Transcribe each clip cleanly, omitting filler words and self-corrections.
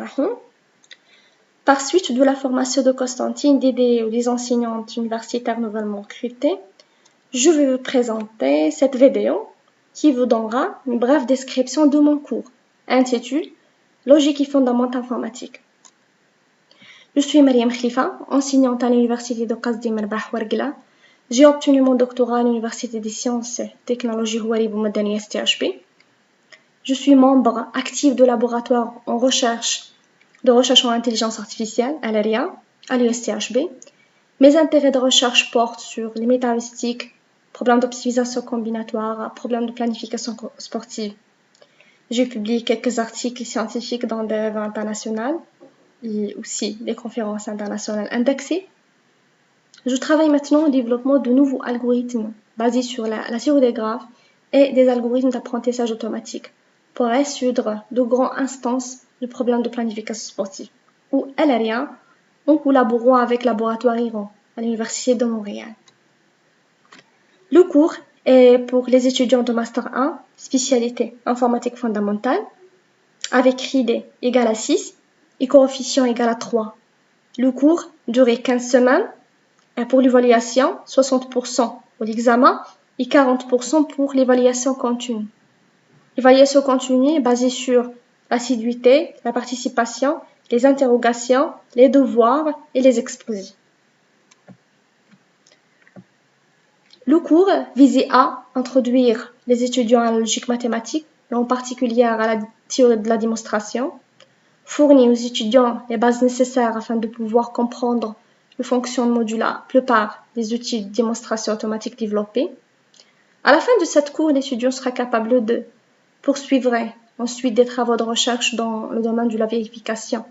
Bismillahirrahmanirrahim. Par suite de la formation de Constantine, d'aider les enseignantes universitaires nouvellement recrutées, je vais vous présenter cette vidéo qui vous donnera une brève description de mon cours, intitulé Logique et fondamentaux informatiques. Je suis Mariam Khalifa, enseignante à l'université de Qasdi Merbah Ouargla. J'ai obtenu mon doctorat à l'université des sciences et technologies Houari Boumadani STHB. Je suis membre actif du laboratoire en recherche en intelligence artificielle à l'ARIA, à l'USTHB. Mes intérêts de recherche portent sur les métaheustiques, problèmes d'optimisation combinatoire, problèmes de planification sportive. J'ai publié quelques articles scientifiques dans des revues internationales et aussi des conférences internationales indexées. Je travaille maintenant au développement de nouveaux algorithmes basés sur la théorie des graphes et des algorithmes d'apprentissage automatique pour résoudre de grandes instances de problèmes de planification sportive. Ou à l'ARIA, en collaborant avec le laboratoire Iran à l'Université de Montréal. Le cours est pour les étudiants de Master 1, spécialité informatique fondamentale, avec RIDE égale à 6 et coefficient égal à 3. Le cours durait 15 semaines et pour l'évaluation, 60% pour l'examen et 40% pour l'évaluation continue. L'évaluation continue est basée sur l'assiduité, la participation, les interrogations, les devoirs et les exposés. Le cours visait à introduire les étudiants à la logique mathématique, et en particulier à la théorie de la démonstration, fournir aux étudiants les bases nécessaires afin de pouvoir comprendre le fonctionnement de la plupart des outils de démonstration automatique développés. À la fin de cette cours, l'étudiant sera capable de poursuivre ensuite des travaux de recherche dans le domaine de la vérification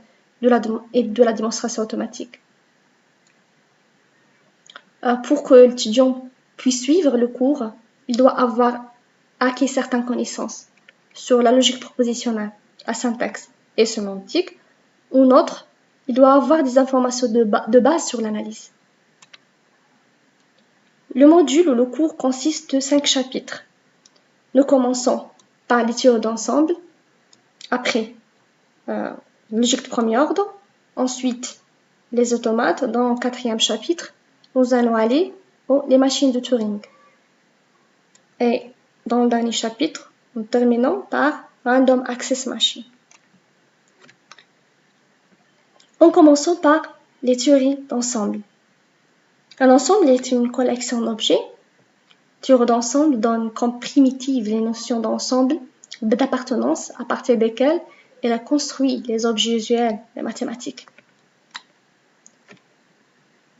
et de la démonstration automatique. Pour que l'étudiant puisse suivre le cours, il doit avoir acquis certaines connaissances sur la logique propositionnelle, la syntaxe et sémantique. Ou autre, il doit avoir des informations de base sur l'analyse. Le module ou le cours consiste de 5 chapitres. Nous commençons par les théories d'ensemble, après logique de premier ordre, ensuite les automates. Dans le 4e chapitre, nous allons aller aux machines de Turing. Et dans le dernier chapitre, nous terminons par Random Access Machine. En commençant par les théories d'ensemble. Un ensemble est une collection d'objets. Théorie d'ensemble donne comme primitive les notions d'ensemble, d'appartenance à partir desquelles elle a construit les objets usuels des mathématiques.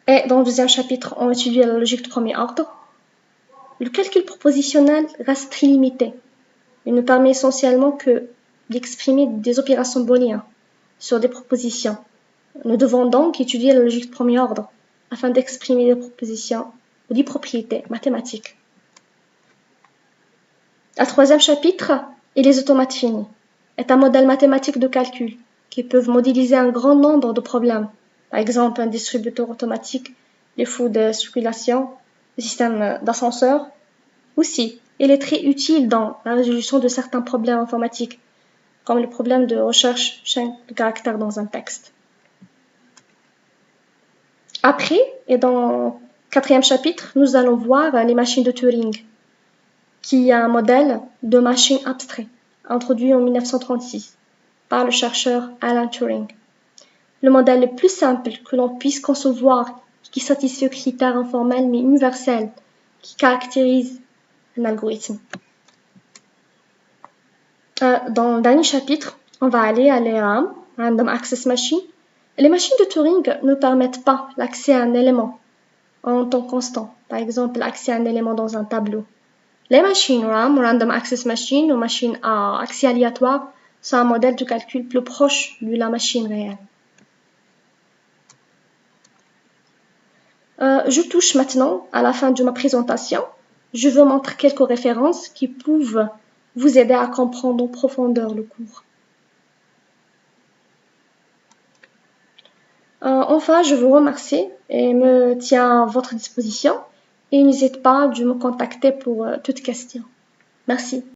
Et dans le 2e chapitre, on étudie la logique de premier ordre. Le calcul propositionnel reste très limité. Il ne permet essentiellement que d'exprimer des opérations booléennes sur des propositions. Nous devons donc étudier la logique de premier ordre afin d'exprimer des propositions ou des propriétés mathématiques. Le 3e chapitre est les automates finis. Est un modèle mathématique de calcul qui peuvent modéliser un grand nombre de problèmes. Par exemple, un distributeur automatique, les flux de circulation, le système d'ascenseur. Aussi, il est très utile dans la résolution de certains problèmes informatiques, comme les problèmes de recherche chaîne de caractères dans un texte. Après, et dans le 4e chapitre, nous allons voir les machines de Turing, qui est un modèle de machine abstrait, introduit en 1936 par le chercheur Alan Turing. Le modèle le plus simple que l'on puisse concevoir, qui satisfait aux critères informels mais universels, qui caractérise un algorithme. Dans le dernier chapitre, on va aller à l'ERAM, Random Access Machine. Les machines de Turing ne permettent pas l'accès à un élément en temps constant, par exemple l'accès à un élément dans un tableau. Les machines RAM, Random Access Machine, ou machines à accès aléatoire, sont un modèle de calcul plus proche de la machine réelle. Je touche maintenant à la fin de ma présentation. Je veux montrer quelques références qui peuvent vous aider à comprendre en profondeur le cours. Enfin, je vous remercie et me tiens à votre disposition et n'hésitez pas à me contacter pour toute question. Merci.